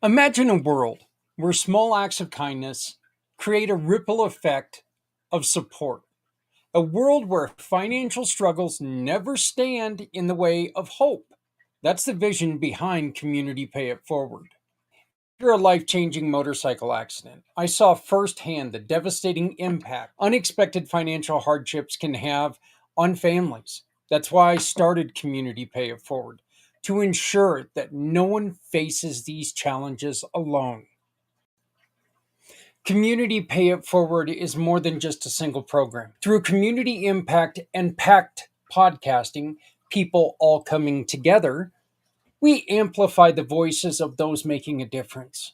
Imagine a world where small acts of kindness create a ripple effect of support. A world where financial struggles never stand in the way of hope. That's the vision behind Community Pay It Forward. After a life changing motorcycle accident, I saw firsthand the devastating impact unexpected financial hardships can have on families. That's why I started Community Pay It Forward, to ensure that no one faces these challenges alone. Community Pay It Forward is more than just a single program. Through community impact and packed podcasting, people all coming together, we amplify the voices of those making a difference.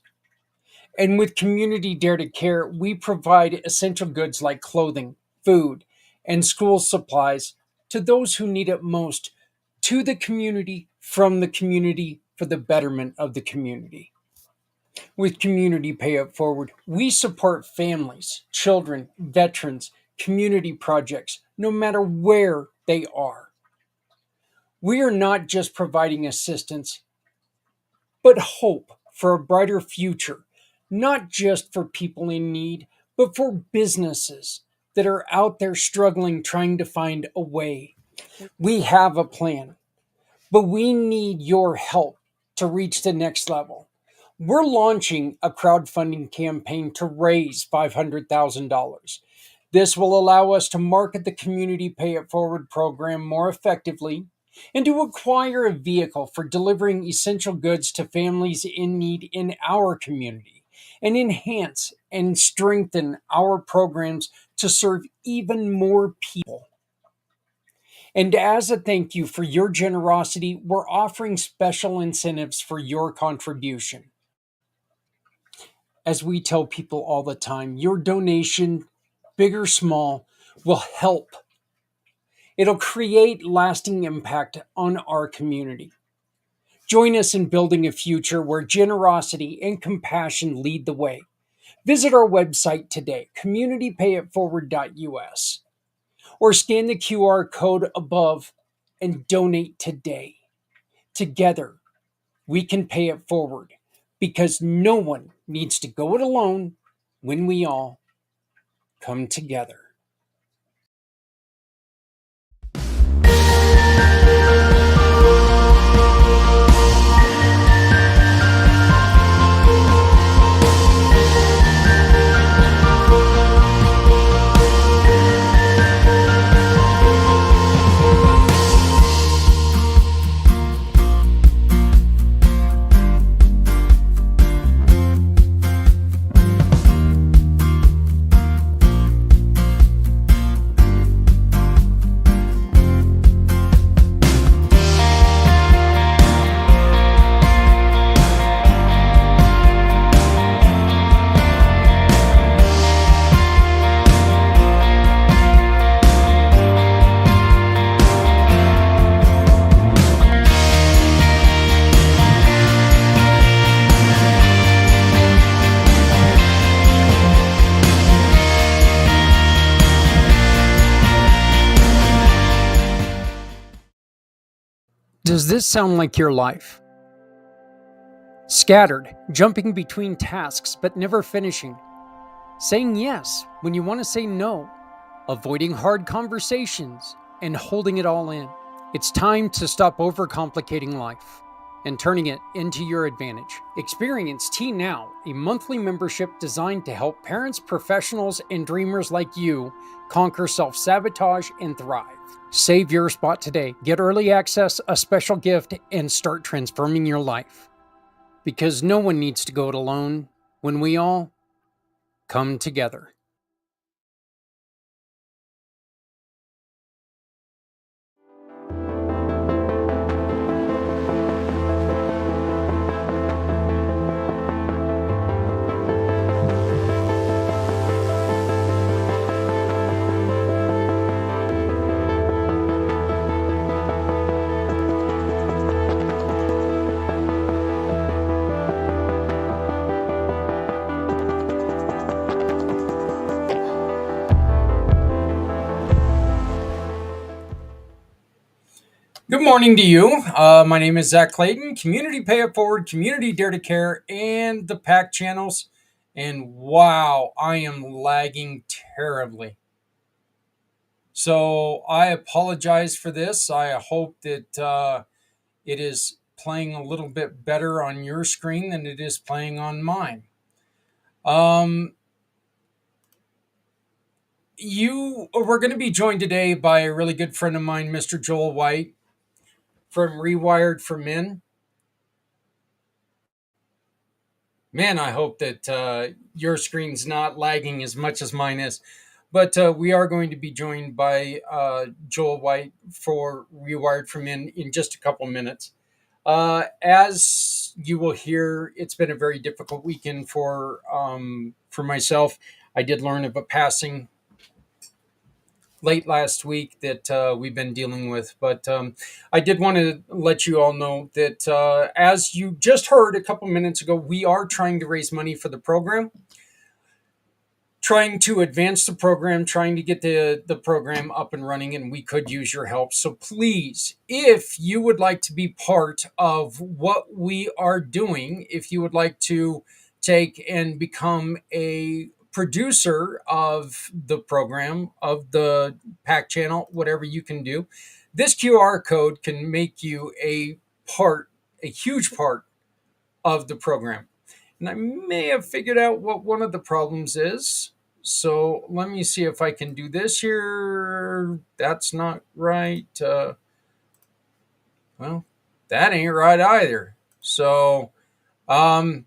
And with Community Dare to Care, we provide essential goods like clothing, food, and school supplies to those who need it most, to the community, from the community, for the betterment of the community. With Community Pay It Forward, we support families, children, veterans, community projects, no matter where they are. We are not just providing assistance, but hope for a brighter future, not just for people in need, but for businesses that are out there struggling, trying to find a way. We have a plan, but we need your help to reach the next level. We're launching a crowdfunding campaign to raise $500,000. This will allow us to market the Community Pay It Forward program more effectively and to acquire a vehicle for delivering essential goods to families in need in our community, and enhance and strengthen our programs to serve even more people. And as a thank you for your generosity, we're offering special incentives for your contribution. As we tell people all the time, your donation, big or small, will help. It'll create lasting impact on our community. Join us in building a future where generosity and compassion lead the way. Visit our website today, communitypayitforward.us, or scan the QR code above and donate today. Together, we can pay it forward because no one needs to go it alone when we all come together. Does this sound like your life? Scattered, jumping between tasks but never finishing. Saying yes when you want to say no. Avoiding hard conversations and holding it all in. It's time to stop overcomplicating life and turning it into your advantage. Experience T Now, a monthly membership designed to help parents, professionals, and dreamers like you conquer self-sabotage and thrive. Save your spot today. Get early access, a special gift, and start transforming your life. Because no one needs to go it alone when we all come together. morning to you. My name is Zak Clayton, Community Pay It Forward, Community Dare to Care, and the PAC channels. And wow, I am lagging terribly. So I apologize for this. I hope that it is playing a little bit better on your screen than it is playing on mine. Um, we're going to be joined today by a really good friend of mine, Mr. Joel White from Rewired for Men. Man, I hope that your screen's not lagging as much as mine is. But we are going to be joined by Joel White for Rewired for Men in just a couple minutes. As you will hear, it's been a very difficult weekend for myself. I did learn of a passing late last week that we've been dealing with. But I did want to let you all know that as you just heard a couple minutes ago, we are trying to raise money for the program, trying to advance the program, trying to get the program up and running, and we could use your help. So please, if you would like to be part of what we are doing, if you would like to take and become a producer of the program, of the PAC channel, whatever you can do, this QR code can make you a huge part of the program. And I may have figured out what one of the problems is. So let me see if I can do this here. That's not right. Well, that ain't right either. So, um,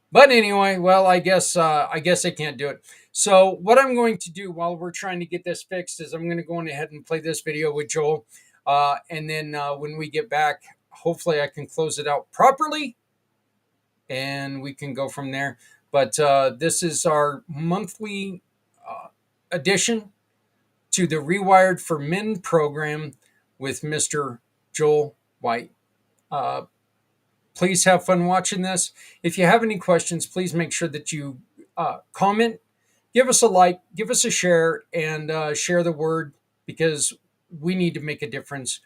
but anyway, well, I guess I can't do it. So what I'm going to do while we're trying to get this fixed is I'm going to go on ahead and play this video with Joel, and then when we get back, hopefully I can close it out properly and we can go from there. But this is our monthly addition to the Rewired for Men program with Mr. Joel White. Uh, please have fun watching this. If you have any questions, please make sure that you comment, give us a like, give us a share, and share the word because we need to make a difference.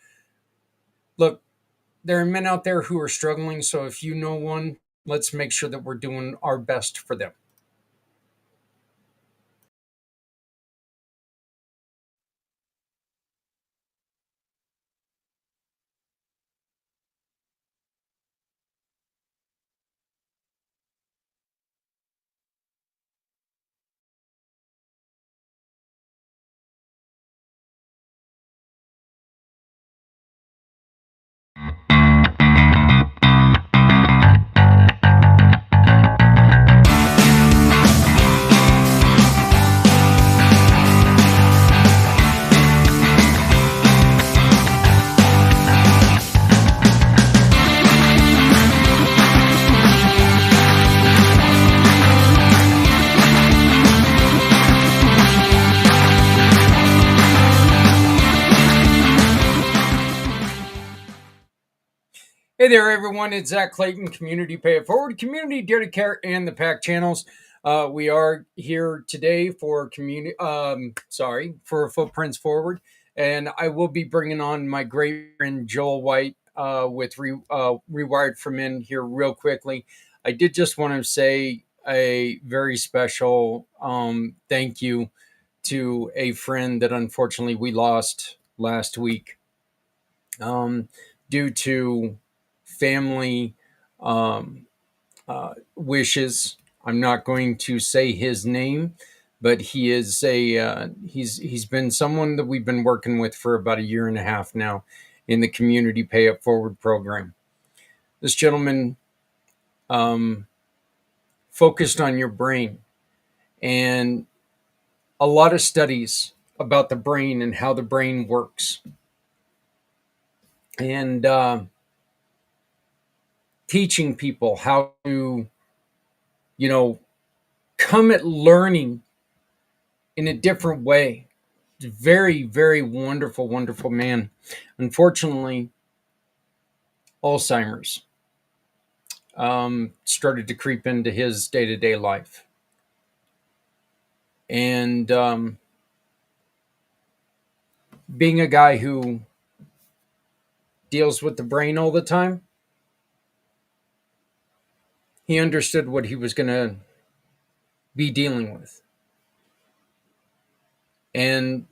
Look, there are men out there who are struggling, so if you know one, let's make sure that we're doing our best for them. Hey there, everyone. It's Zak Clayton, Community Pay It Forward, Community Dare to Care, and the PAC channels. We are here today for for Footprints Forward, and I will be bringing on my great friend Joel White with Rewired for Men here real quickly. I did just want to say a very special thank you to a friend that unfortunately we lost last week due to family wishes. I'm not going to say his name, but he is he's been someone that we've been working with for about a year and a half now in the Community Pay It Forward program. This gentleman focused on your brain and a lot of studies about the brain and how the brain works, and teaching people how to, you know, come at learning in a different way. Very, very wonderful, wonderful man. Unfortunately, Alzheimer's started to creep into his day to day life. And being a guy who deals with the brain all the time, he understood what he was going to be dealing with. And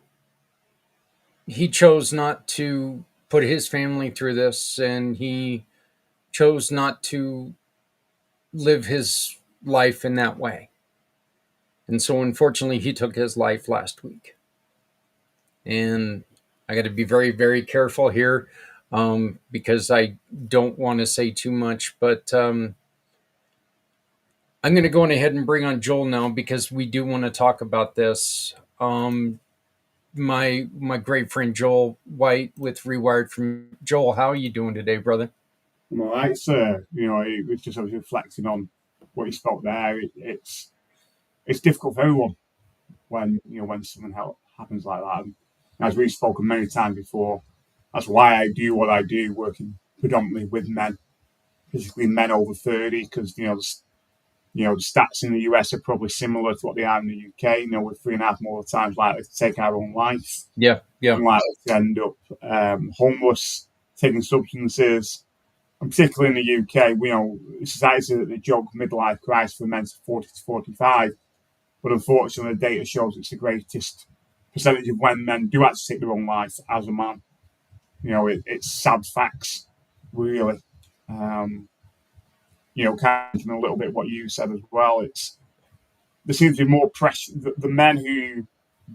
he chose not to put his family through this, and he chose not to live his life in that way. And so, unfortunately, he took his life last week. And I got to be very, very careful here because I don't want to say too much. But I'm going to go on ahead and bring on Joel now because we do want to talk about this. My great friend Joel White with Rewired from Joel. How are you doing today, brother? I'm all right, sir. It was just I was reflecting on what you spoke there. It's difficult for everyone when something happens like that. And as we've spoken many times before, that's why I do what I do, working predominantly with men, particularly men over 30, because the stats in the US are probably similar to what they are in the UK. We're 3.5 more times likely to take our own life, Yeah, yeah, and likely to end up homeless, taking substances. And particularly in the UK, society says that the joke midlife crisis for men is 40 to 45, but unfortunately, the data shows it's the greatest percentage of when men do actually take their own life as a man. It's sad facts, really. Kind of a little bit what you said as well. There seems to be more pressure. The men who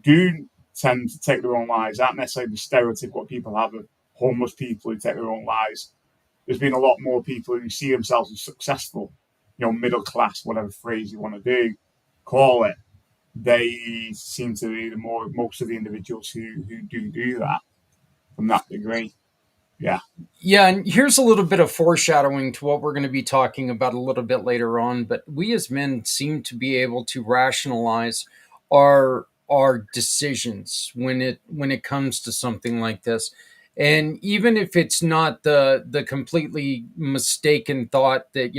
do tend to take their own lives aren't necessarily the stereotype what people have of homeless people who take their own lives. There's been a lot more people who see themselves as successful, middle class, whatever phrase you want to call it. They seem to be most of the individuals who do that from that degree. Yeah. yeah. And here's a little bit of foreshadowing to what we're going to be talking about a little bit later on. But we as men seem to be able to rationalize our decisions when it comes to something like this. And even if it's not the completely mistaken thought that,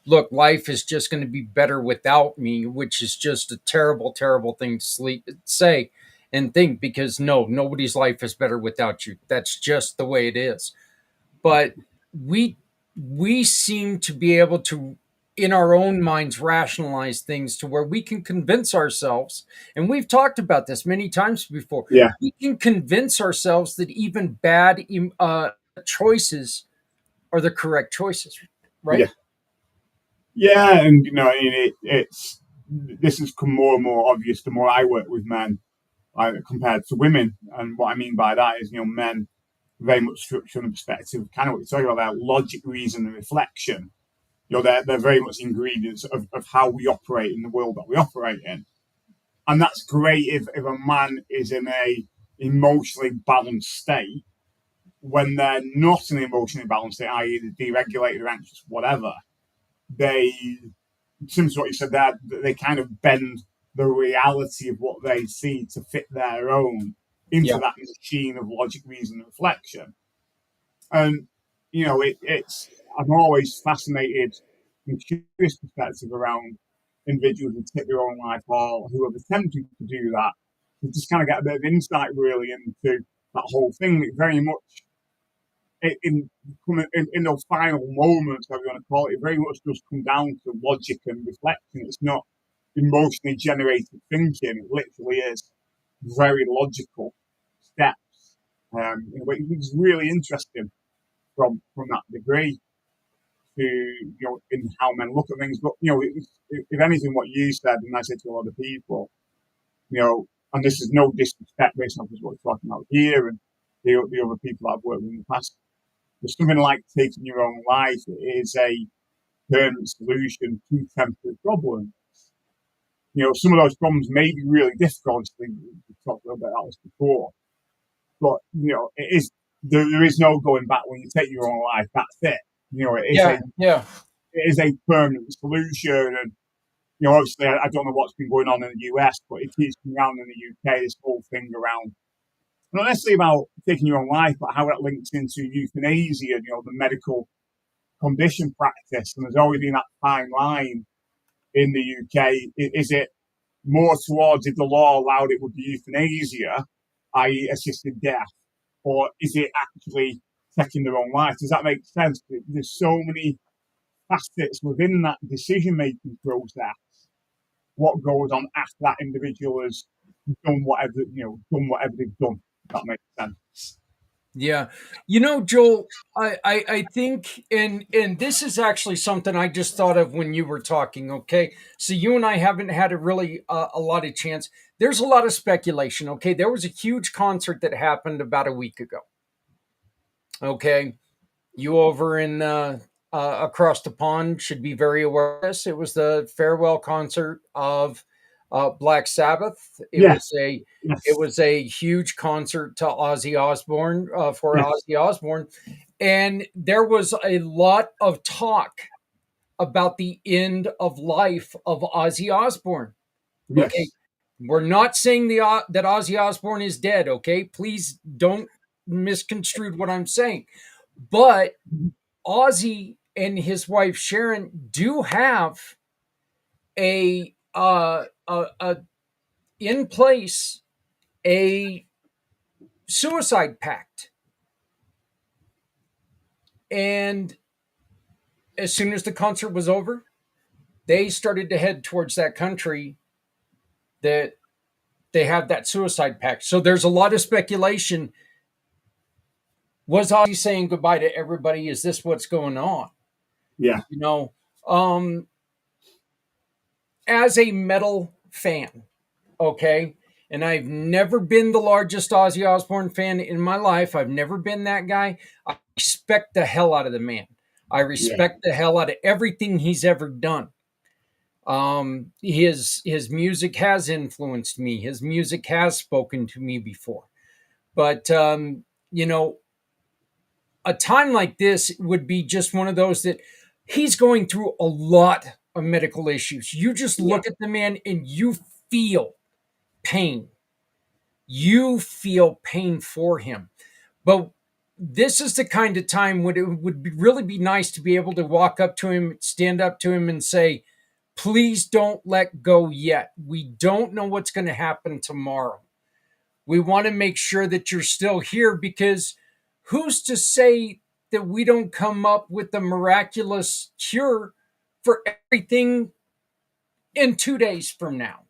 look, life is just going to be better without me, which is just a terrible, terrible thing to say and think, because no, nobody's life is better without you. That's just the way it is. But we we seem to be able to, in our own minds, rationalize things to where we can convince ourselves, and we've talked about this many times before, Yeah. we can convince ourselves that even bad choices are the correct choices, Yeah. right? Yeah. And, it's this has become more and more obvious the more I work with men compared to women. And what I mean by that is, men very much structure from the perspective, kind of what you're talking about there, logic, reason, and reflection. They're very much ingredients of how we operate in the world that we operate in. And that's great if a man is in a emotionally balanced state. When they're not in an emotionally balanced state, i.e., deregulated or anxious, whatever, they, similar to what you said there, they kind of bend the reality of what they see to fit their own into Yeah. that machine of logic, reason, and reflection. And it's I'm always fascinated and curious perspective around individuals who take their own life or who have attempted to do that. To just kind of get a bit of insight really into that whole thing. It very much in those final moments, whatever you want to call it, it very much does come down to logic and reflection. It's not emotionally generated thinking. It literally is very logical steps. Which is really interesting from that degree to in how men look at things. But if anything, what you said, and I said to a lot of people, and this is no disrespect based on what we're talking about here and the other people I've worked with in the past. There's something like taking your own life is a permanent solution to temporary problems. Some of those problems may be really difficult. We talked a little bit about this before, but it is there is no going back when you take your own life. That's it. Yeah, yeah, it is a permanent solution. And obviously, I don't know what's been going on in the US, but it keeps coming around in the UK. This whole thing around not necessarily about taking your own life, but how that links into euthanasia. The medical condition practice, and there's always been that fine line in the UK. Is it more towards if the law allowed it would be euthanasia, i.e., assisted death, or is it actually taking their own life. Does that make sense? There's so many facets within that decision making process. What goes on after that individual has done whatever done whatever they've done. If that makes sense. Yeah. Joel, I think, and this is actually something I just thought of when you were talking. Okay. So you and I haven't had a lot of chance. There's a lot of speculation. Okay. There was a huge concert that happened about a week ago. Okay. You over in across the pond should be very aware of this. It was the farewell concert of Black Sabbath. Yes, It yes, was a huge concert to Ozzy Osbourne for yes, Ozzy Osbourne, and there was a lot of talk about the end of life of Ozzy Osbourne. Okay, yes, we're not saying that Ozzy Osbourne is dead. Okay, please don't misconstrue what I'm saying, but Ozzy and his wife Sharon do have a in place a suicide pact, and as soon as the concert was over, they started to head towards that country that they have that suicide pact. So there's a lot of speculation. Was Ozzy saying goodbye to everybody? Is this what's going on? yeah, You know, um, as a metal fan, okay? And I've never been the largest Ozzy Osbourne fan in my life. I've never been that guy. I respect the hell out of the man. I yeah, respect the hell out of everything he's ever done. His music has influenced me. His music has spoken to me before. But you know, a time like this would be just one of those that he's going through a lot of medical issues. You just yeah. look at the man and you feel pain. You feel pain for him. But this is the kind of time when it would really be nice to be able to walk up to him, stand up to him, and say, please don't let go yet. We don't know what's going to happen tomorrow. We want to make sure that you're still here, because who's to say that we don't come up with a miraculous cure for everything in 2 days from now?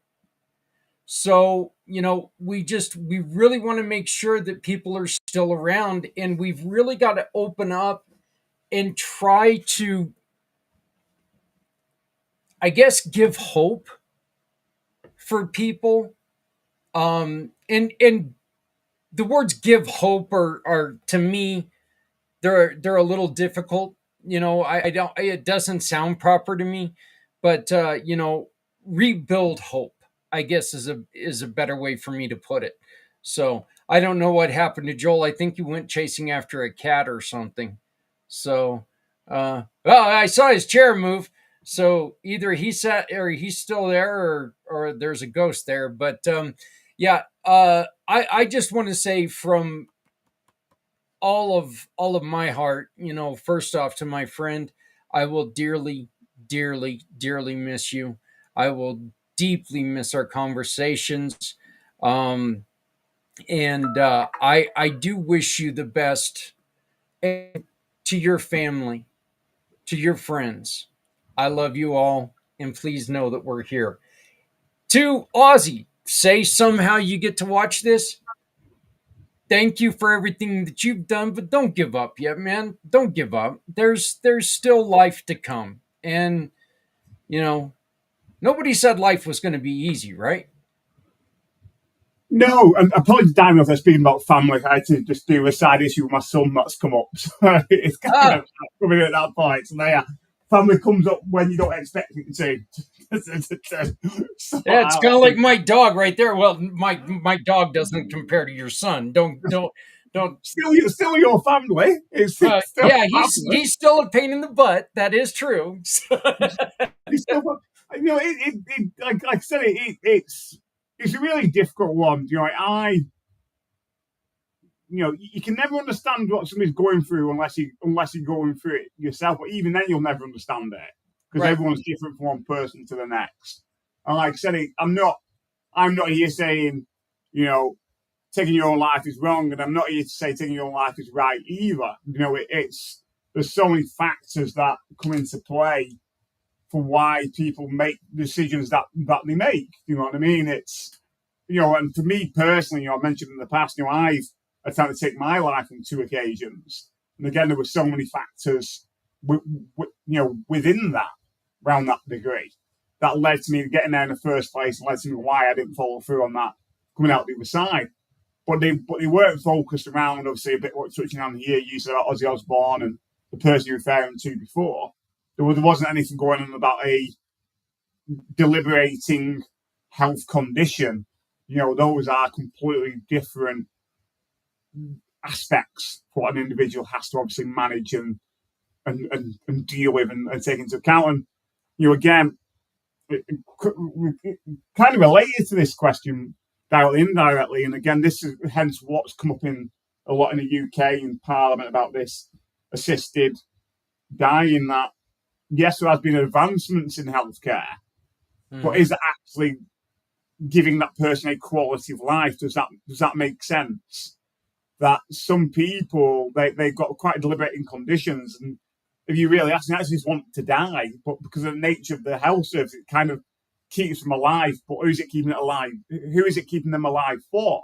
So, we really want to make sure that people are still around, and we've really got to open up and try to, I guess, give hope for people. And the words give hope are to me, they're a little difficult. I don't, it doesn't sound proper to me, but rebuild hope, I guess, is a better way for me to put it. So I don't know what happened to Joel. I think he went chasing after a cat or something. So well, I saw his chair move. So either he sat, or he's still there, or there's a ghost there. But yeah, I just want to say from all of my heart, first off, to my friend, I will dearly, dearly, dearly miss you. I will deeply miss our conversations. Um, and I do wish you the best. And to your family, to your friends, I love you all, and please know that we're here. To Ozzy, say somehow you get to watch this, thank you for everything that you've done, but don't give up yet, man. Don't give up. There's still life to come. And you know, nobody said life was going to be easy, right? No, and apologies, Daniel, for speaking about family. I had to just do a side issue with my son that's come up. So it's kind Ah, of coming at that point. So yeah, family comes up when you don't expect it to. So yeah, it's kind of like my dog right there. Well, my dog doesn't compare to your son. Don't. still your family. It's still Yeah, family. he's still a pain in the butt. That is true. It's still, like I said, it's a really difficult one. You can never understand what somebody's going through unless you're going through it yourself. But even then, you'll never understand it because Right. everyone's different from one person to the next. And like I said, I'm not here saying, you know, taking your own life is wrong, and I'm not here to say taking your own life is right either. It's there's so many factors that come into play for why people make decisions that they make. You know what I mean? It's and for me personally, I mentioned in the past, I've attempted to take my life on two occasions, and again, there were so many factors, within that, around that degree, that led to me getting there in the first place, and led to me why I didn't follow through on that coming out the other side. But they weren't focused around, obviously, a bit what touching on here. You said about Ozzy Osbourne and the person you were referring to before. There wasn't anything going on about a deliberating health condition. Those are completely different aspects for what an individual has to obviously manage and deal with and take into account. And again, kind of related to this question, directly, indirectly, and again, this is hence what's come up in a lot in the UK in Parliament about this assisted dying. That yes, there has been advancements in healthcare, but is it actually giving that person a quality of life? Does that make sense? That some people they've got quite deliberating conditions, and if you really ask them, they actually just want to die, but because of the nature of the health service, it kind of keeps them alive. But who's it keeping it alive? Who is it keeping them alive for?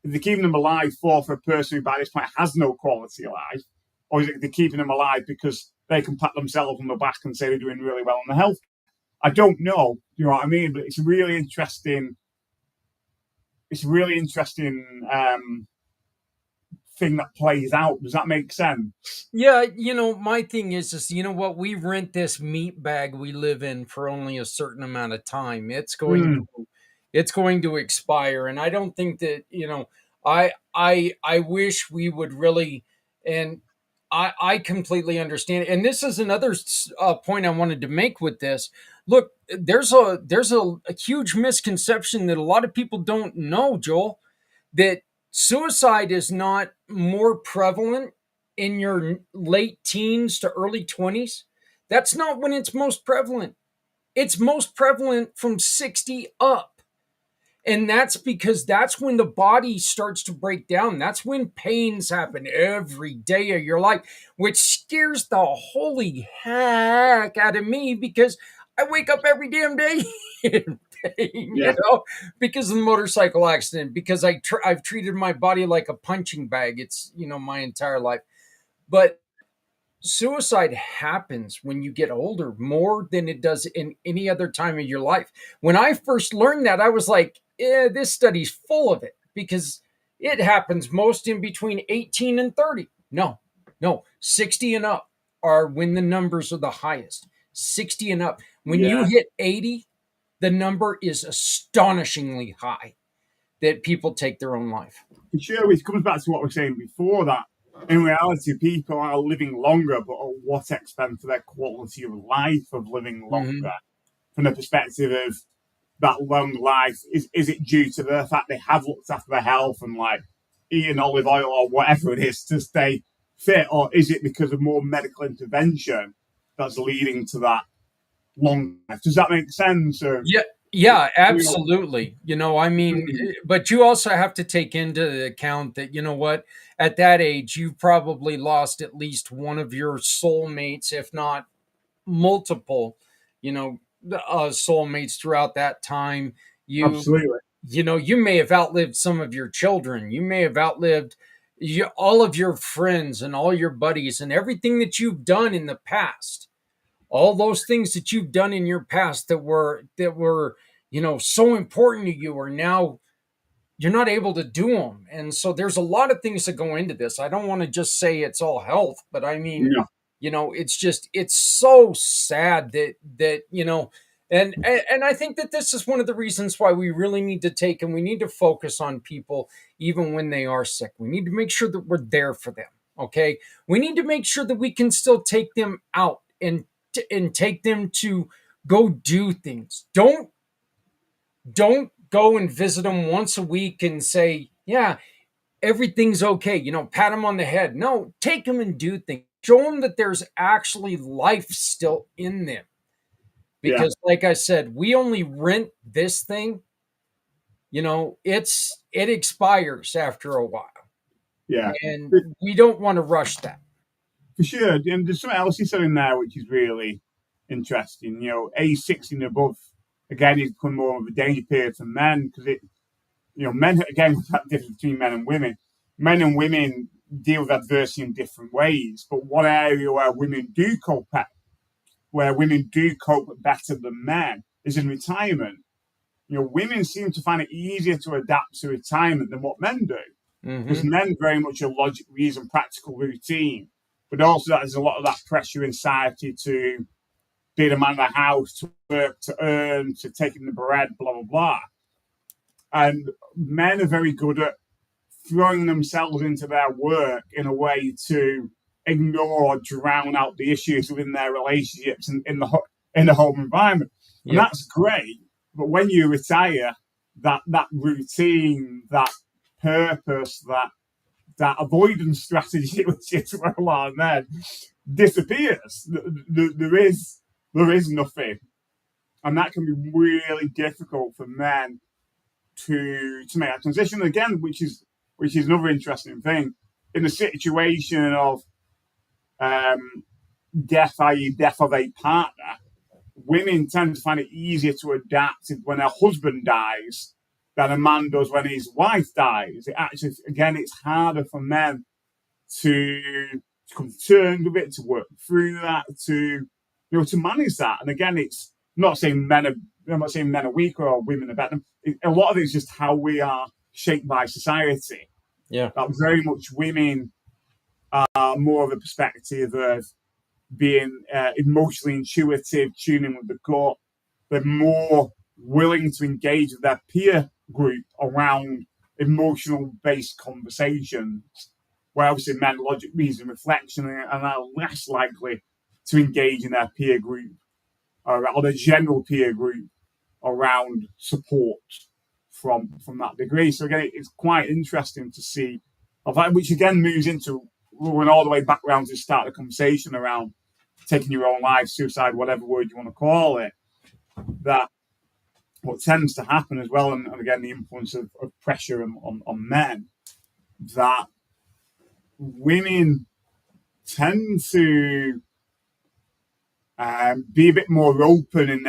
If they're keeping them alive for a person who by this point has no quality of life, or is it they're keeping them alive because they can pat themselves on the back and say they're doing really well in the health? I don't know. You know what I mean? But it's a really interesting. It's a really interesting thing that plays out. Does that make sense? Yeah, my thing is what, we rent this meat bag we live in for only a certain amount of time. It's going to expire, and I don't think that, I wish we would really, and I completely understand. And this is another point I wanted to make with this. Look, there's a huge misconception that a lot of people don't know, Joel, that suicide is not more prevalent in your late teens to early 20s. That's not when it's most prevalent. It's most prevalent from 60 up. And that's because that's when the body starts to break down. That's when pains happen every day of your life, which scares the holy heck out of me because I wake up every damn day in pain, Yeah, because of the motorcycle accident, because I've treated my body like a punching bag. It's, my entire life. But suicide happens when you get older more than it does in any other time of your life. When I first learned that, I was like, this study's full of it because it happens most in between 18 and 30. No, no, 60 and up are when the numbers are the highest. 60 and up. When you yeah. hit 80, the number is astonishingly high that people take their own life. Sure, it comes back to what we were saying before, that in reality, people are living longer, but at what extent to their quality of life of living Mm-hmm. longer? From the perspective of that long life, is it due to the fact they have looked after their health and like eating olive oil or whatever it is to stay fit, or is it because of more medical intervention that's leading to that long life? Does that make sense? Yeah, yeah, You know, absolutely. But you also have to take into account that, what, at that age, you've probably lost at least one of your soulmates, if not multiple, soulmates throughout that time. You, absolutely. you may have outlived some of your children. You may have outlived all of your friends and all your buddies and everything that you've done in the past, all those things that you've done in your past that were so important to you are now you're not able to do them. And so there's a lot of things that go into this. I don't want to just say it's all health, but I mean, Yeah, it's so sad that and I think that this is one of the reasons why we really need to take and we need to focus on people even when they are sick. We need to make sure that we're there for them. Okay, we need to make sure that we can still take them out and take them to go do things. Don't go and visit them once a week and say, yeah, everything's okay. Pat them on the head. No, take them and do things. Show them that there's actually life still in them. yeah. Because, like I said, we only rent this thing It expires after a while, Yeah, and we don't want to rush that. for sure. And there's something else you said in there which is really interesting. Age 60 and above, again, is becoming more of a danger period for men because men, again, with that difference between men and women, men and women deal with adversity in different ways. But one area where women do cope better than men is in retirement. Women seem to find it easier to adapt to retirement than what men do because Hmm. men very much a logic, reason, practical routine. But also, there's a lot of that pressure in society to be the man of the house, to work, to earn, to taking the bread, blah, blah, blah. And men are very good at throwing themselves into their work in a way to ignore or drown out the issues within their relationships and in the home environment. And Yep. that's great. But when you retire, that routine, that purpose, that avoidance strategy, which is where a lot of men disappears. There is nothing, and that can be really difficult for men to make that transition again, which is another interesting thing in the situation of um, death, i.e., death of a partner. Women tend to find it easier to adapt when their husband dies than a man does when his wife dies. It actually, again, it's harder for men to come to terms with it, to work through that, to manage that. And again, it's not saying men are. I'm not saying men are weaker or women are better. A lot of it is just how we are shaped by society. Yeah. That very much women are more of a perspective of being emotionally intuitive, tuning with the gut. They're more willing to engage with their peer group around emotional based conversations, where obviously men logic, reason, reflection and are less likely to engage in their peer group or the general peer group around support from that degree. So again, it's quite interesting to see, which again moves into going all the way back around to start the conversation around taking your own life, suicide, whatever word you want to call it. That what tends to happen as well, and again the influence of pressure on men, that women tend to be a bit more open in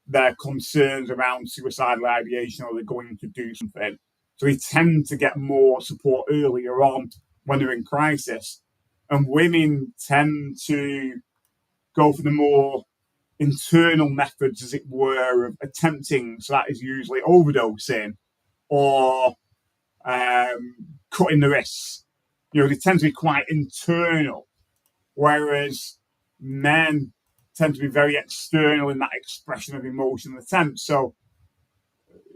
their concerns around suicidal ideation or they're going to do something. So they tend to get more support earlier on when they're in crisis. And women tend to go for the more internal methods, as it were, of attempting. So that is usually overdosing or cutting the wrists. They tend to be quite internal, whereas men tend to be very external in that expression of emotion and attempt. So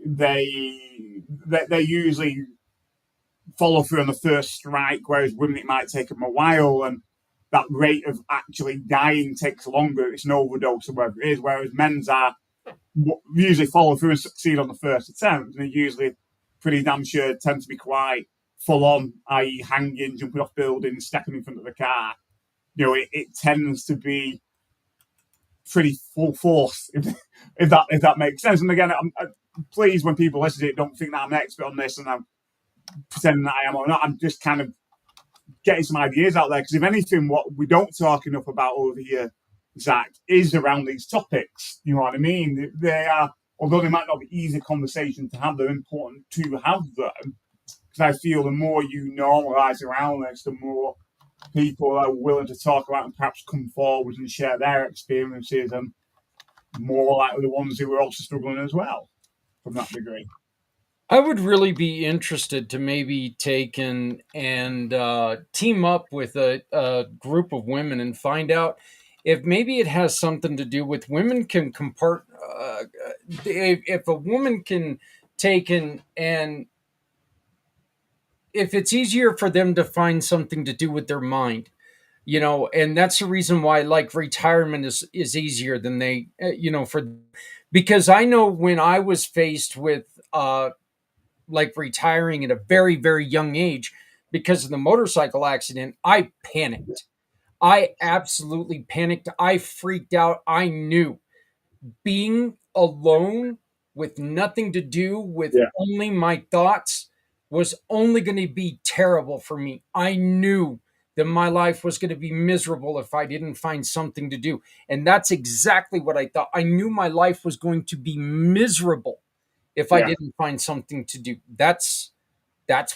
they usually follow through on the first strike, whereas women it might take them a while, and that rate of actually dying takes longer. It's an overdose or whatever it is. Whereas men's are usually follow through and succeed on the first attempt, and they usually pretty damn sure tend to be quite full on, i.e., hanging, jumping off buildings, stepping in front of the car. It tends to be pretty full force, if that makes sense. And again, I'm pleased when people listen to it, don't think that I'm an expert on this and I'm pretending that I am or not. I'm just kind of getting some ideas out there because if anything, what we don't talk enough about over here, Zach, is around these topics. You know what I mean? They are, although they might not be easy conversations to have, they're important to have them because I feel the more you normalise around this, the more people are willing to talk about and perhaps come forward and share their experiences and more likely the ones who are also struggling as well from that degree. I would really be interested to maybe take and team up with a group of women and find out if maybe it has something to do with women can compart. If a woman can take and if it's easier for them to find something to do with their mind, and that's the reason why like retirement is easier than they, for because I know when I was faced with like retiring at a very, very young age because of the motorcycle accident, I panicked. I absolutely panicked. I freaked out. I knew being alone with nothing to do with Yeah. only my thoughts was only going to be terrible for me. I knew that my life was going to be miserable if I didn't find something to do. And that's exactly what I thought. I knew my life was going to be miserable if I Yeah. didn't find something to do. That's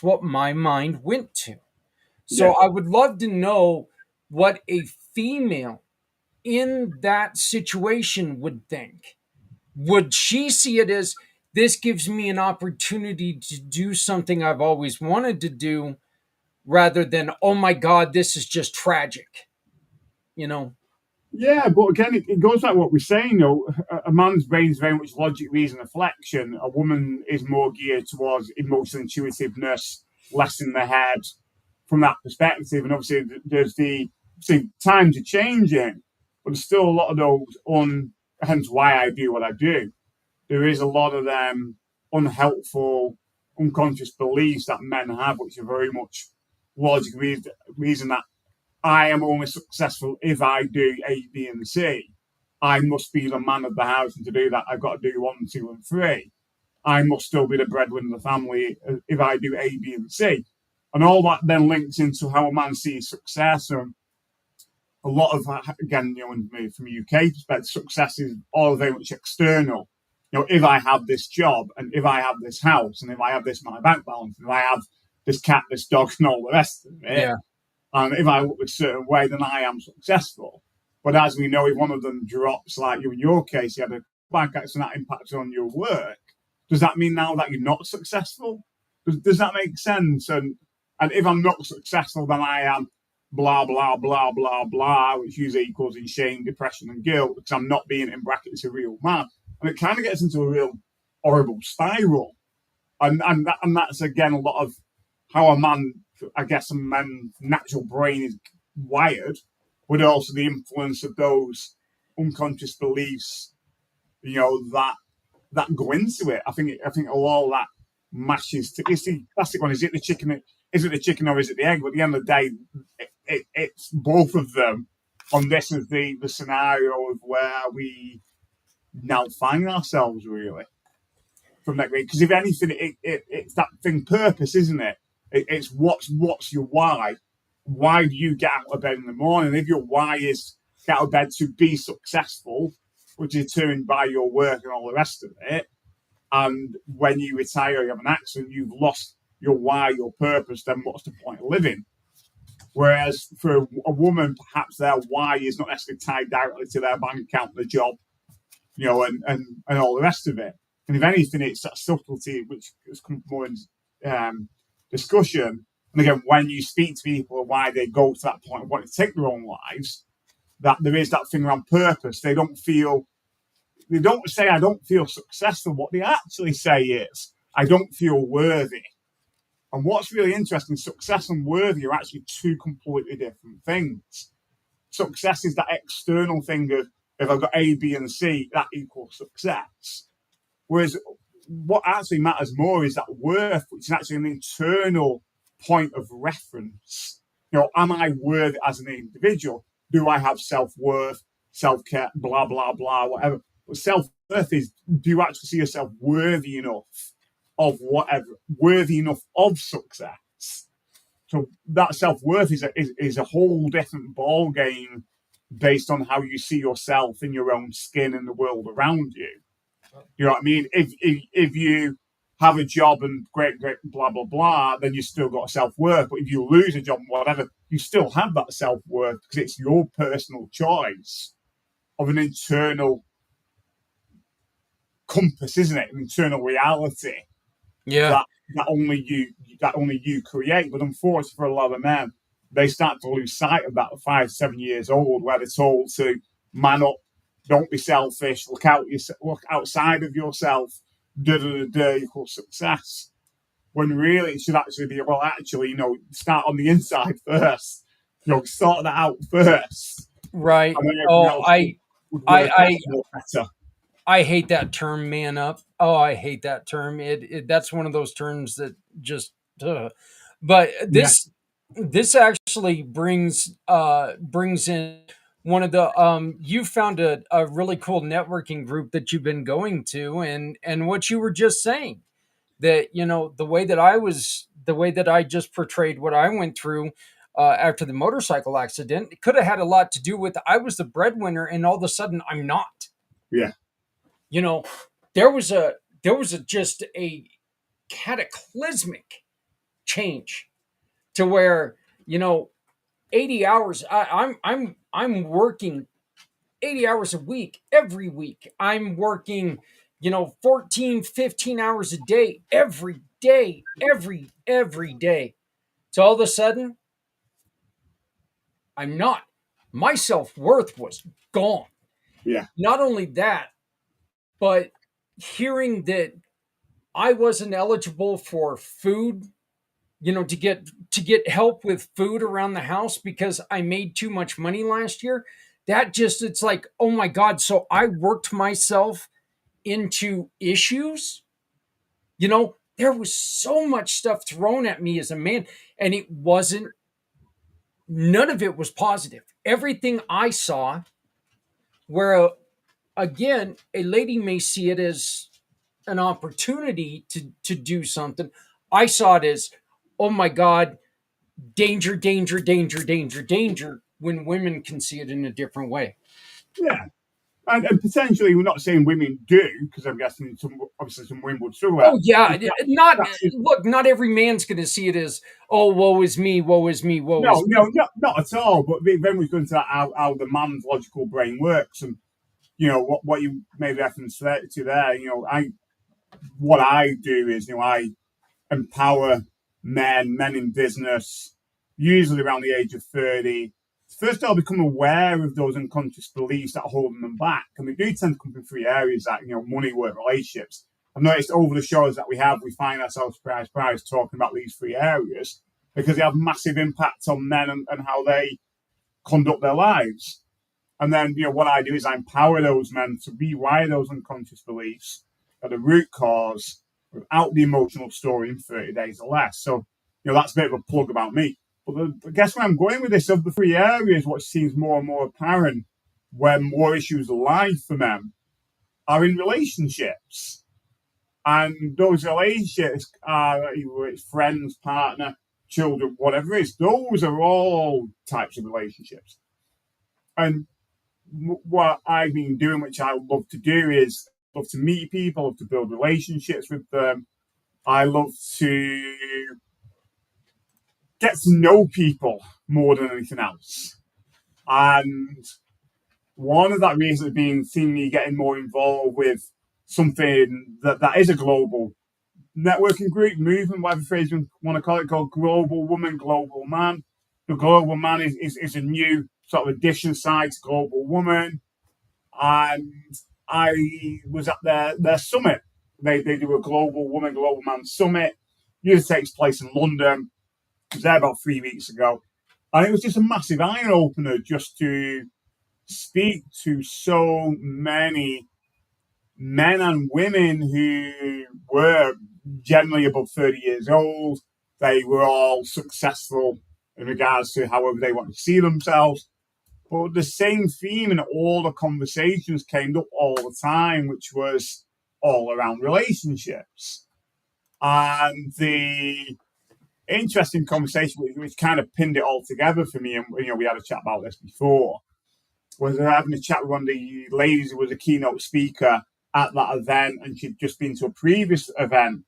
what my mind went to. Yeah. So I would love to know what a female in that situation would think. Would she see it as, this gives me an opportunity to do something I've always wanted to do, rather than, oh my God, this is just tragic, you know? Yeah, but again, it goes back to what we're saying. You know, a man's brain is very much logic, reason, reflection. A woman is more geared towards emotional intuitiveness, less in the head from that perspective. And obviously, there's the see times are changing, but there's still a lot of those hence why I do what I do. There is a lot of them unhelpful, unconscious beliefs that men have, which are very much logic, reason that I am only successful if I do A, B, and C. I must be the man of the house, and to do that, I've got to do one, two, and three. I must still be the breadwinner of the family if I do A, B, and C. And all that then links into how a man sees success. And a lot of, again, from a UK perspective, success is all very much external. You know, if I have this job, and if I have this house, and if I have this my bank balance, and if I have this cat, this dog, and all the rest of it, Yeah. and if I look a certain way, then I am successful. But as we know, if one of them drops, like you in your case, you had a bike accident that impacted on your work, does that mean now that you're not successful? Does that make sense? And if I'm not successful, then I am blah, blah, blah, blah, blah, which usually equals in shame, depression, and guilt, because I'm not being, in brackets, a real man. And it kind of gets into a real horrible spiral. And that's, again, a lot of how a man, I guess, a man's natural brain is wired, but also the influence of those unconscious beliefs, that go into it. I think all of that mashes to. It's the classic one. Is it the chicken? Is it the chicken or is it the egg? But at the end of the day, it's both of them. And this is the scenario of where we now find ourselves, really, from that way. Because if anything, it's that thing, purpose, isn't it? It's what's your why. Why do you get out of bed in the morning? If your why is get out of bed to be successful, which is determined by your work and all the rest of it, and when you retire, you have an accident, you've lost your why, your purpose, then what's the point of living? Whereas for a woman, perhaps their why is not necessarily tied directly to their bank account, the job, and all the rest of it. And if anything, it's that subtlety which has come more in discussion. And again, when you speak to people why they go to that point of wanting to take their own lives, that there is that thing around purpose. They don't say, I don't feel successful. What they actually say is, I don't feel worthy. And what's really interesting, success and worthy are actually two completely different things. Success is that external thing of, if I've got A, B, and C, that equals success. Whereas what actually matters more is that worth, which is actually an internal point of reference. Am I worthy as an individual? Do I have self-worth, self-care, blah, blah, blah, whatever. But self-worth is, do you actually see yourself worthy enough of whatever, worthy enough of success? So that self-worth is a whole different ball game based on how you see yourself in your own skin and the world around you. You know what I mean? If you have a job and great, great, blah, blah, blah, then you still got self-worth. But if you lose a job and whatever, you still have that self-worth because it's your personal choice of an internal compass, isn't it? An internal reality Yeah. that that only you create. But unfortunately for a lot of men, they start to lose sight of that at 5, 7 years old, where they're told to man up, don't be selfish, look outside of yourself, equals success. When really it should actually be, well, actually, start on the inside first. Sort that out first, Right. and then everything Oh, else would I, work out I, more better. I hate that term, man up. Oh, I hate that term. That's one of those terms that just, but Yeah, this actually brings in one of the you found a really cool networking group that you've been going to, and what you were just saying, that the way that I just portrayed what I went through after the motorcycle accident, it could have had a lot to do with I was the breadwinner and all of a sudden I'm not. Yeah, You know, there was a just a cataclysmic change to where, you know, 80 hours I'm working 80 hours a week every week. I'm working, 14, 15 hours a day every day, every day. So all of a sudden, I'm not. My self-worth was gone. yeah, Not only that, but hearing that I wasn't eligible for food, to get help with food around the house because I made too much money last year. That just, it's like, oh my God. So I worked myself into issues. There was so much stuff thrown at me as a man, and none of it was positive. Everything I saw, where again, a lady may see it as an opportunity to do something, I saw it as, oh my God, danger, danger, danger, danger, danger, when women can see it in a different way. yeah. And potentially, we're not saying women do, because I'm guessing obviously some women would struggle with Oh yeah, that. not That's just, look. Not every man's going to see it as, oh, woe is me, woe is me, woe is no, me. no, not at all. But then we go into that, how the man's logical brain works, and what you made reference to there. What I do is, I empower men in business, usually around the age of 30. First, I'll become aware of those unconscious beliefs that are holding them back. And they do tend to come from three areas: that, money, work, relationships. I've noticed over the shows that we find ourselves surprise talking about these three areas because they have massive impacts on men and how they conduct their lives. And then, what I do is I empower those men to rewire those unconscious beliefs at the root cause without the emotional story in 30 days or less. So, that's a bit of a plug about me. But I guess where I'm going with this, of the three areas, what seems more and more apparent where more issues lie for men are in relationships. And those relationships are either it's friends, partner, children, whatever it is, those are all types of relationships. And what I've been doing, which I love to do, is love to meet people, love to build relationships with them. I love to get to know people more than anything else. And one of that reasons being seeing me getting more involved with something that is a global networking group, movement, whatever phrase you want to call it, called Global Woman, Global Man. The Global Man is a new sort of addition side to Global Woman. And I was at their summit. They do a Global Woman, Global Man summit. Usually takes place in London. I was there about 3 weeks ago. And it was just a massive eye opener just to speak to so many men and women who were generally above 30 years old. They were all successful in regards to however they want to see themselves. But the same theme in all the conversations came up all the time, which was all around relationships. And the interesting conversation, which kind of pinned it all together for me, and we had a chat about this before, was having a chat with one of the ladies who was a keynote speaker at that event, and she'd just been to a previous event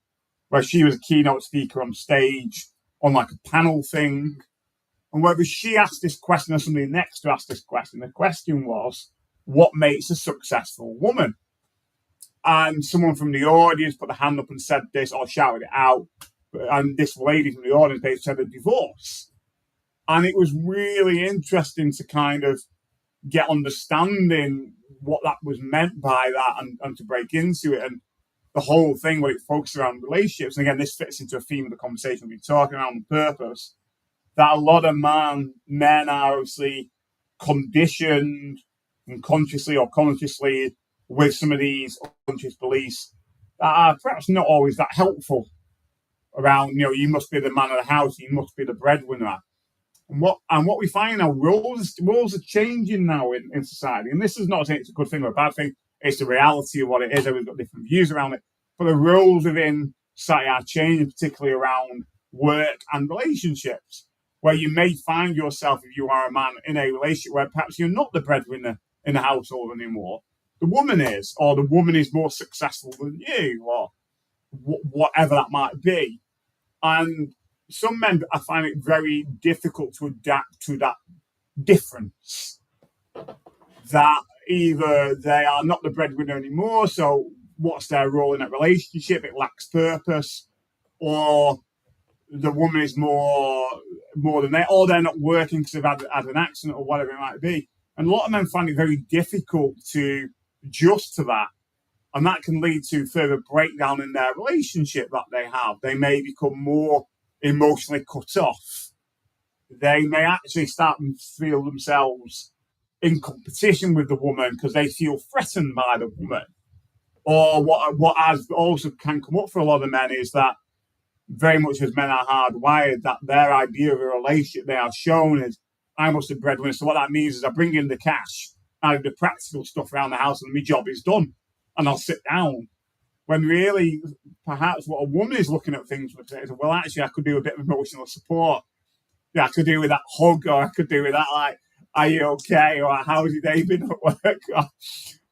where she was a keynote speaker on stage on like a panel thing. And whether she asked this question or somebody next to ask this question, the question was, what makes a successful woman? And someone from the audience put a hand up and said this or shouted it out. And this lady from the audience, they said a divorce. And it was really interesting to kind of get understanding what that was meant by that, and to break into it. And the whole thing, what it focused around relationships. And again, this fits into a theme of the conversation we've been talking about on purpose, that a lot of men are obviously conditioned unconsciously or consciously with some of these unconscious beliefs that are perhaps not always that helpful around, you must be the man of the house, you must be the breadwinner. And what we find now, roles are changing now in society. And this is not saying it's a good thing or a bad thing. It's the reality of what it is. Everyone's got different views around it. But the roles within society are changing, particularly around work and relationships, where you may find yourself, if you are a man, in a relationship where perhaps you're not the breadwinner in the household anymore. The woman is, or the woman is more successful than you, or whatever that might be. And some men, I find it very difficult to adapt to that difference. That either they are not the breadwinner anymore, so what's their role in that relationship? It lacks purpose, or the woman is more than they, or they're not working because they've had an accident or whatever it might be. And a lot of men find it very difficult to adjust to that. And that can lead to further breakdown in their relationship that they have. They may become more emotionally cut off. They may actually start to feel themselves in competition with the woman because they feel threatened by the woman. Or what has also can come up for a lot of men is that very much as men are hardwired, that their idea of a relationship they are shown is, I must be breadwinner. So what that means is I bring in the cash, I do the practical stuff around the house, and my job is done, and I'll sit down. When really, perhaps what a woman is looking at things with is, well, actually, I could do a bit of emotional support. Yeah, I could do with that hug, or I could do with that, like, are you okay? Or how's your day been at work? Or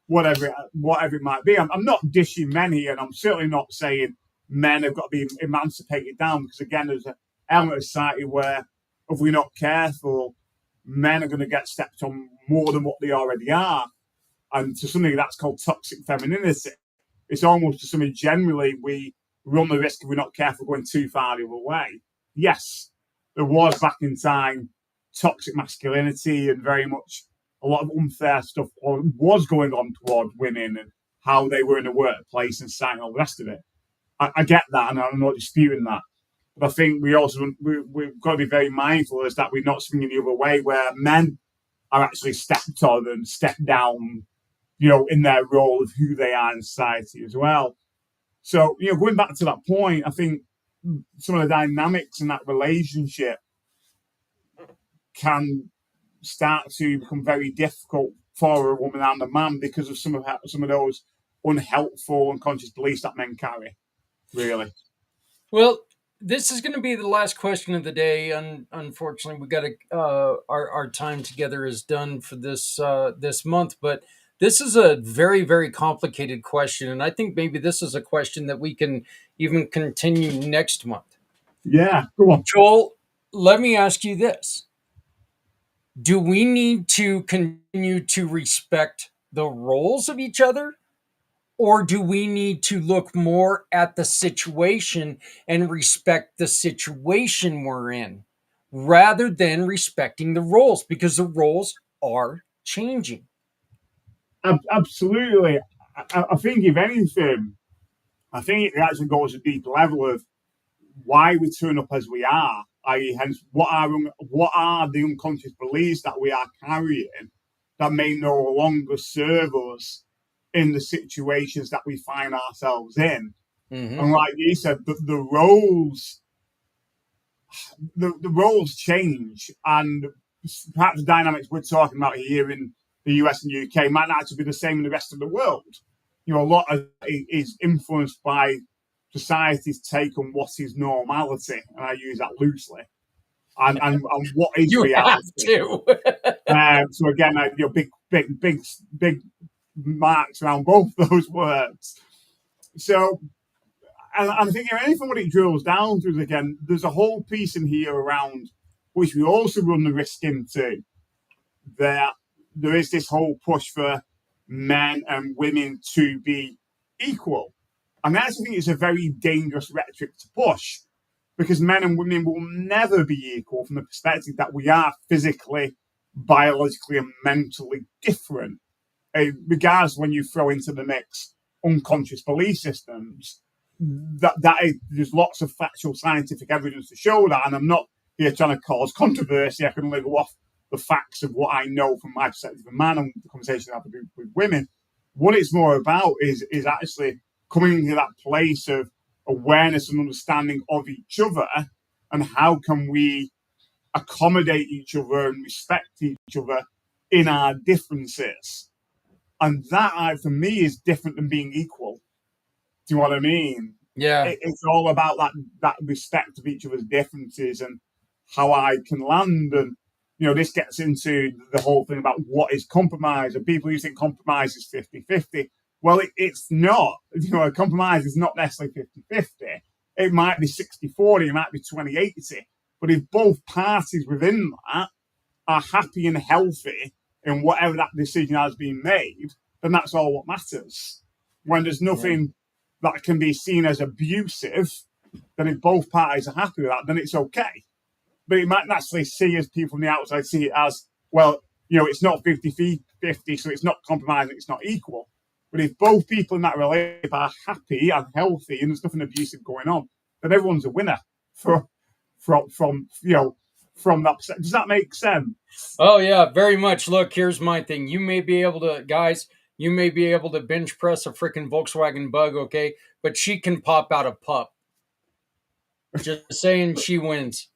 whatever it might be. I'm not dishing men here, and I'm certainly not saying men have got to be emancipated down, because again, there's an element of society where if we're not careful, men are going to get stepped on more than what they already are. And to something that's called toxic femininity, it's almost to something generally we run the risk if we're not careful going too far the other way. Yes, there was back in time toxic masculinity and very much a lot of unfair stuff was going on toward women and how they were in the workplace and society and all the rest of it. I get that, and I'm not disputing that. But I think we've got to be very mindful is that we're not swinging the other way, where men are actually stepped on and stepped down, in their role of who they are in society as well. So, going back to that point, I think some of the dynamics in that relationship can start to become very difficult for a woman and a man because of some of those unhelpful, unconscious beliefs that men carry. Really. Well, this is going to be the last question of the day. Unfortunately, we got to our time together is done for this month. But this is a very very complicated question, and I think maybe this is a question that we can even continue next month. Yeah, go on. Joel, let me ask you this: do we need to continue to respect the roles of each other? Or do we need to look more at the situation and respect the situation we're in rather than respecting the roles, because the roles are changing? Absolutely. I think if anything, I think it actually goes a deep level of why we turn up as we are, i.e., hence what are the unconscious beliefs that we are carrying that may no longer serve us in the situations that we find ourselves in. Mm-hmm. And like you said, the roles change, and perhaps the dynamics we're talking about here in the US and UK might not actually be the same in the rest of the world. A lot of it is influenced by society's take on what is normality, and I use that loosely, and what is You have reality. to. So again, big marks around both those words. So, and I think if anything, what it drills down to is, again, there's a whole piece in here around which we also run the risk into, that there is this whole push for men and women to be equal. And I actually think it's a very dangerous rhetoric to push, because men and women will never be equal from the perspective that we are physically, biologically, and mentally different. Regardless, when you throw into the mix unconscious belief systems, there's lots of factual scientific evidence to show that. And I'm not here trying to cause controversy. I can only go off the facts of what I know from my perspective of man and the conversation I have with women. What it's more about is actually coming to that place of awareness and understanding of each other, and how can we accommodate each other and respect each other in our differences. And that, for me, is different than being equal. Do you know what I mean? Yeah. It's all about that respect of each other's differences and how I can land. And, this gets into the whole thing about what is compromise. And people who think compromise is 50-50. Well, it's not. A compromise is not necessarily 50-50. It might be 60-40, it might be 20-80. But if both parties within that are happy and healthy in whatever that decision has been made, then that's all what matters. When there's nothing that can be seen as abusive, then if both parties are happy with that, then it's okay. But it might naturally see as people from the outside see it as, well, it's not 50-50, so it's not compromising, it's not equal. But if both people in that relationship are happy and healthy and there's nothing abusive going on, then everyone's a winner from that perspective. Does that make sense? Oh, yeah, very much. Look, here's my thing. You may be able to, guys, bench press a freaking Volkswagen Bug, okay? But she can pop out a pup. Just saying, she wins.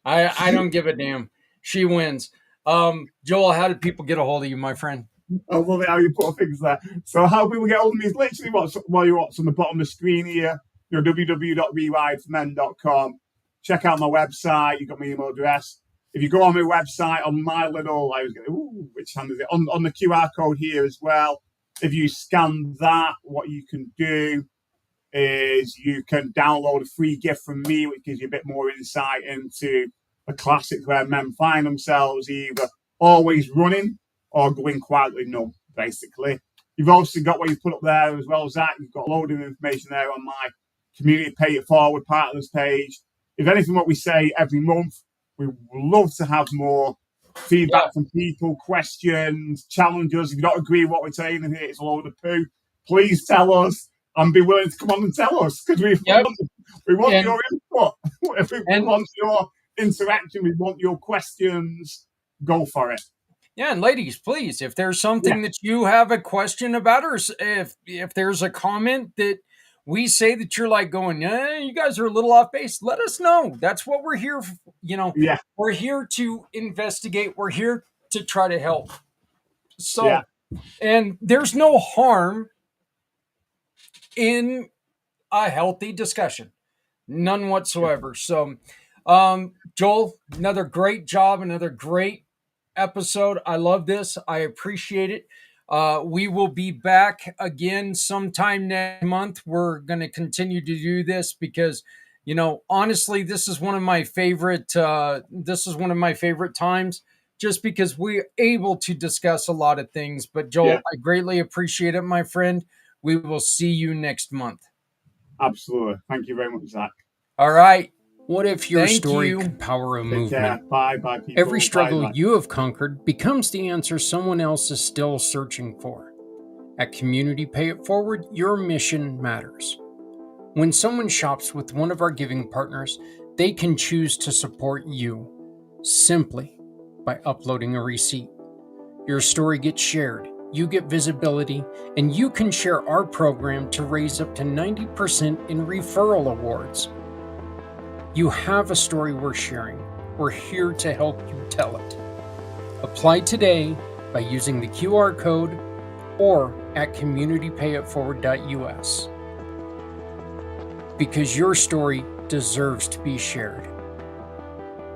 I don't give a damn. She wins. Joel, how did people get a hold of you, my friend? I love it how you put things there. So how people get hold of me is literally while you're watching on the bottom of the screen here, www.rewiredformen.com. Check out my website. You've got my email address. If you go on my website, on my little, which hand is it? On the QR code here as well. If you scan that, what you can do is you can download a free gift from me, which gives you a bit more insight into the classics where men find themselves either always running or going quietly numb, basically. You've also got what you've put up there as well, Zach. You've got a load of information there on my community Pay It Forward partners page. If anything, what we say every month, we would love to have more feedback from people, questions, challenges. If you don't agree with what we're saying and it's a load of poo, please tell us and be willing to come on and tell us, because we want your input. We want your interaction. We want your questions. Go for it. Yeah, and ladies, please, if there's something that you have a question about, or if there's a comment that we say that you're like going, you guys are a little off base, let us know. That's what we're here for. We're here to investigate. We're here to try to help. So, and there's no harm in a healthy discussion. None whatsoever. So, Joel, another great job, another great episode. I love this. I appreciate it. We will be back again sometime next month. We're going to continue to do this because, honestly, this is one of my favorite times, just because we're able to discuss a lot of things. But Joel, I greatly appreciate it, my friend. We will see you next month. Absolutely. Thank you very much, Zach. All right. What if your story could power a movement? Care. Bye, people. Every struggle you have conquered becomes the answer someone else is still searching for. At Community Pay It Forward, your mission matters. When someone shops with one of our giving partners, they can choose to support you simply by uploading a receipt. Your story gets shared, you get visibility, and you can share our program to raise up to 90% in referral awards. You have a story worth sharing. We're here to help you tell it. Apply today by using the QR code or at communitypayitforward.us. Because your story deserves to be shared.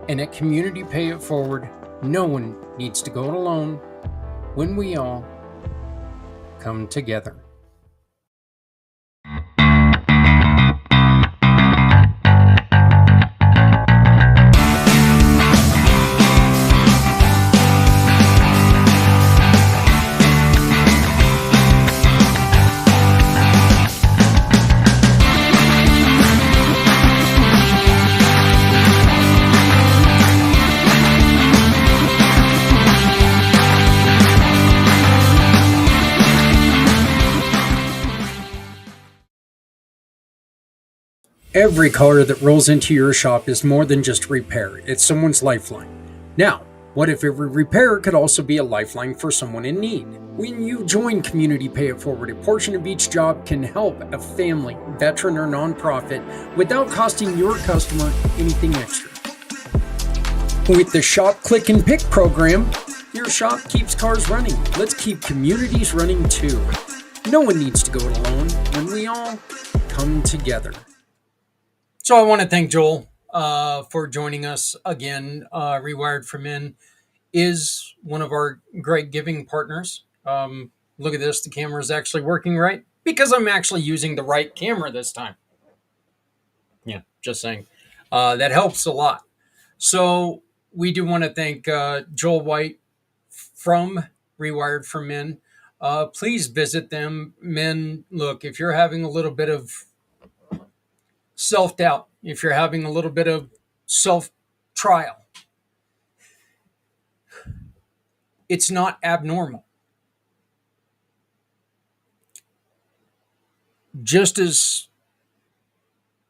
And at Community Pay It Forward, no one needs to go it alone when we all come together. Every car that rolls into your shop is more than just repair. It's someone's lifeline. Now, what if every repair could also be a lifeline for someone in need? When you join Community Pay It Forward, a portion of each job can help a family, veteran, or nonprofit without costing your customer anything extra. With the Shop, Click, and Pick program, your shop keeps cars running. Let's keep communities running too. No one needs to go it alone when we all come together. So I want to thank Joel for joining us again. Rewired for Men is one of our great giving partners. Look at this. The camera is actually working right because I'm actually using the right camera this time. Yeah, just saying. That helps a lot. So we do want to thank Joel White from Rewired for Men. Please visit them. Men, look, if you're having a little bit of self doubt, if you're having a little bit of self trial, it's not abnormal. Just as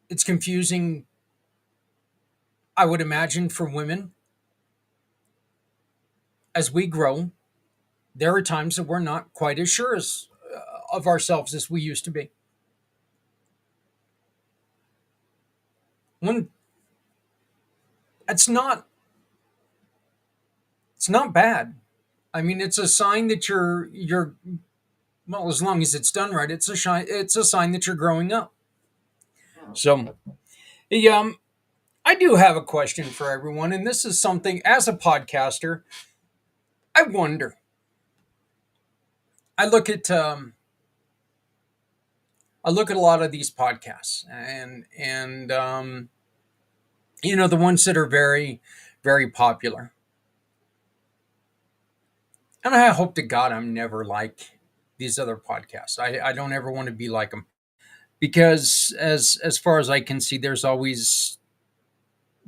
it's confusing, I would imagine, for women, as we grow, there are times that we're not quite as sure of ourselves as we used to be. When it's not bad. I mean, it's a sign that you're well, as long as it's done right, it's a sign that you're growing up. So, yeah, I do have a question for everyone, and this is something as a podcaster, I wonder. I look at I look at a lot of these podcasts, and the ones that are very, very popular. And I hope to God I'm never like these other podcasts. I don't ever want to be like them because as far as I can see, there's always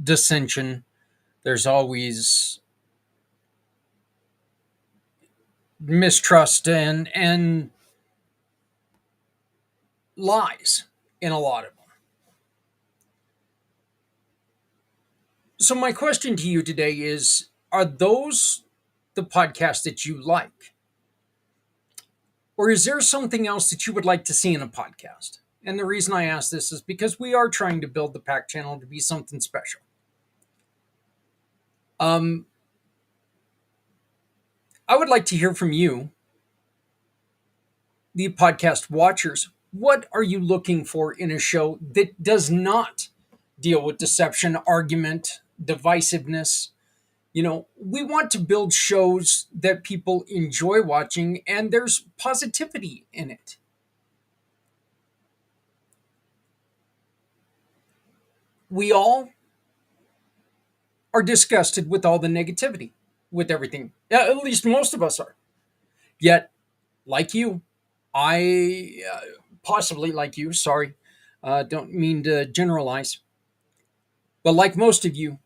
dissension. There's always mistrust and lies in a lot of them. So my question to you today is: are those the podcasts that you like, or is there something else that you would like to see in a podcast? And the reason I ask this is because we are trying to build the Pack Channel to be something special. Um, I would like to hear from you, the podcast watchers. What are you looking for in a show that does not deal with deception, argument, divisiveness? We want to build shows that people enjoy watching and there's positivity in it. We all are disgusted with all the negativity, with everything. At least most of us are. Yet, like you, I possibly like you, sorry, don't mean to generalize, but like most of you,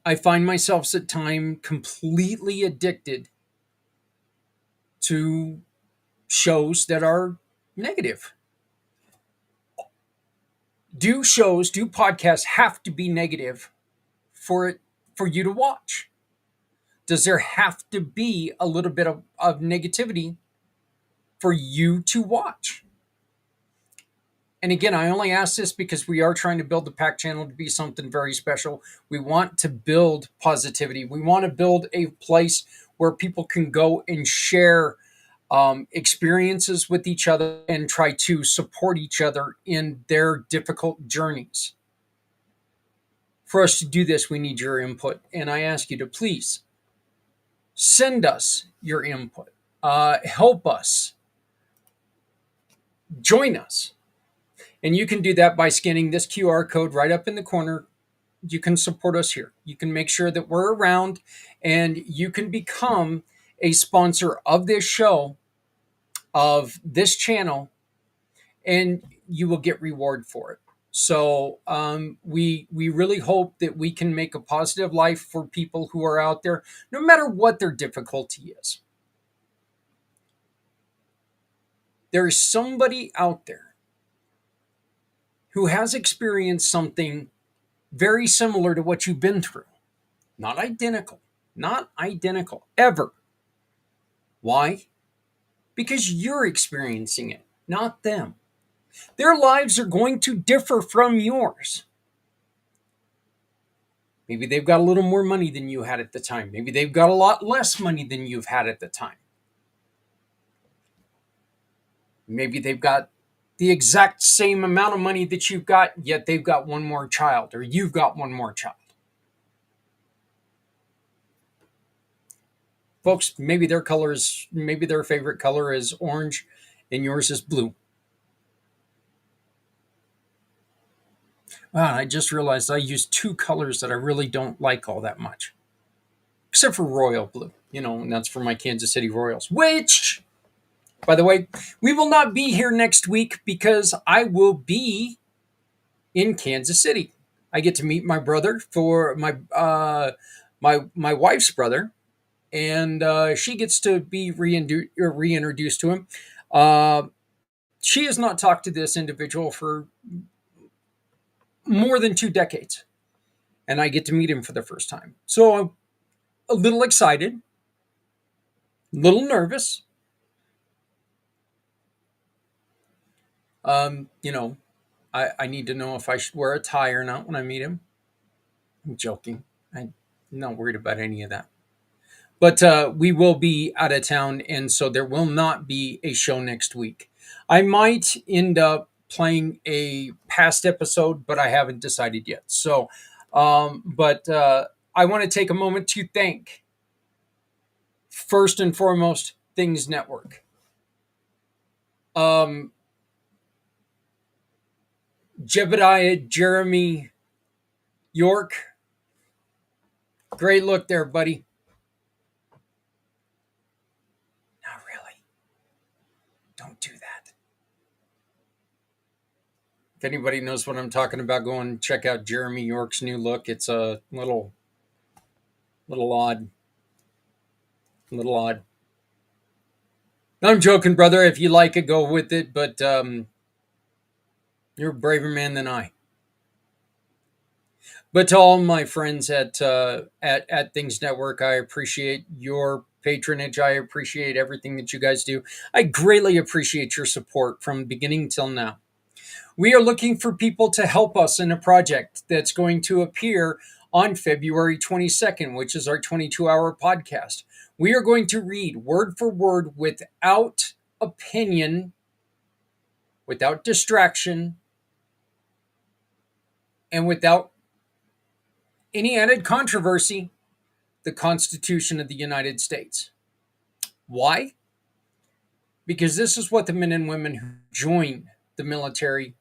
I find myself at times completely addicted to shows that are negative. Do podcasts have to be negative for you to watch? Does there have to be a little bit of negativity for you to watch? And again, I only ask this because we are trying to build the Pack Channel to be something very special. We want to build positivity. We want to build a place where people can go and share experiences with each other and try to support each other in their difficult journeys. For us to do this, we need your input. And I ask you to please send us your input. Help us. Join us. And you can do that by scanning this QR code right up in the corner. You can support us here. You can make sure that we're around and you can become a sponsor of this show, of this channel, and you will get reward for it. So we really hope that we can make a positive life for people who are out there, no matter what their difficulty is. There is somebody out there who has experienced something very similar to what you've been through. Not identical, ever. Why? Because you're experiencing it, not them. Their lives are going to differ from yours. Maybe they've got a little more money than you had at the time. Maybe they've got a lot less money than you've had at the time. Maybe they've got the exact same amount of money that you've got, yet they've got one more child, or you've got one more child. Folks, maybe their favorite color is orange and yours is blue. Wow, I just realized I use two colors that I really don't like all that much. Except for royal blue, and that's for my Kansas City Royals, which, by the way, we will not be here next week because I will be in Kansas City. I get to meet my brother for my wife's brother, and she gets to be reintroduced to him. She has not talked to this individual for more than 2 decades, and I get to meet him for the first time. So I'm a little excited, a little nervous. I need to know if I should wear a tie or not when I meet him. I'm joking. I'm not worried about any of that. But we will be out of town, and so there will not be a show next week. I might end up playing a past episode, but I haven't decided yet. So, but I want to take a moment to thank, first and foremost, Things Network. Jebediah Jeremy York, great look there, buddy. Not really. Don't do that. If anybody knows what I'm talking about, go and check out Jeremy York's new look. It's a little odd. I'm joking, brother. If you like it, go with it. But you're a braver man than I. But to all my friends at Things Network, I appreciate your patronage. I appreciate everything that you guys do. I greatly appreciate your support from beginning till now. We are looking for people to help us in a project that's going to appear on February 22nd, which is our 22-hour podcast. We are going to read word for word without opinion, without distraction, and without any added controversy, the Constitution of the United States. Why? Because this is what the men and women who join the military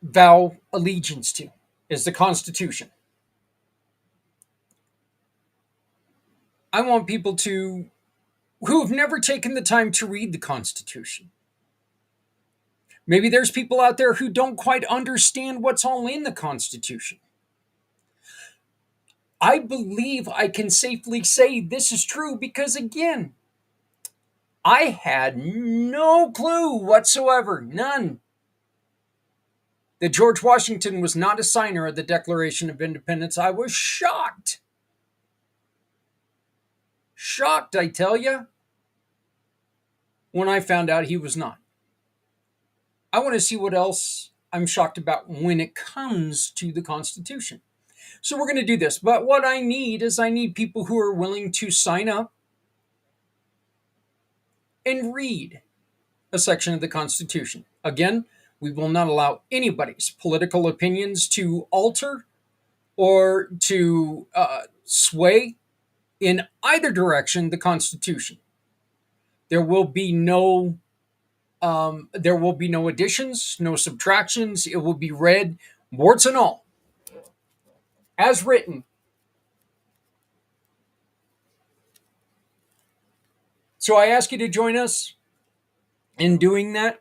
vow allegiance to, is the Constitution. I want people who have never taken the time to read the Constitution. Maybe there's people out there who don't quite understand what's all in the Constitution. I believe I can safely say this is true because, again, I had no clue whatsoever, none, that George Washington was not a signer of the Declaration of Independence. I was shocked. Shocked, I tell you, when I found out he was not. I want to see what else I'm shocked about when it comes to the Constitution. So we're going to do this. But what I need people who are willing to sign up and read a section of the Constitution. Again, we will not allow anybody's political opinions to alter or to sway in either direction the Constitution. There will be no additions, no subtractions. It will be read, warts and all, as written. So I ask you to join us in doing that.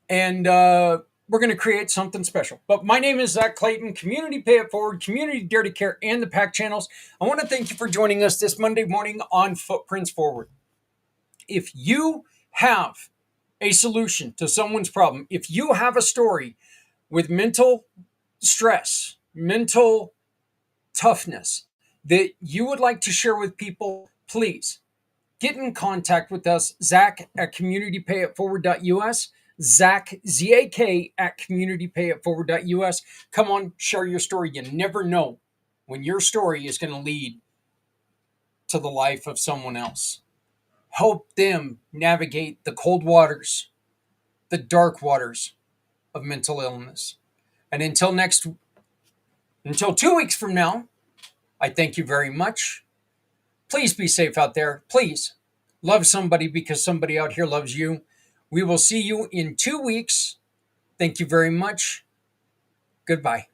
And we're going to create something special. But my name is Zak Clayton, Community Pay It Forward, Community Dirty Care, and the PAC channels. I want to thank you for joining us this Monday morning on Footprints Forward. If you have a solution to someone's problem, if you have a story with mental stress, mental toughness that you would like to share with people, please get in contact with us, Zak at communitypayitforward.us, Zak, Z-A-K, at communitypayitforward.us. Come on, share your story. You never know when your story is going to lead to the life of someone else. Help them navigate the cold waters, the dark waters of mental illness. And until 2 weeks from now, I thank you very much. Please be safe out there. Please love somebody because somebody out here loves you. We will see you in 2 weeks. Thank you very much. Goodbye.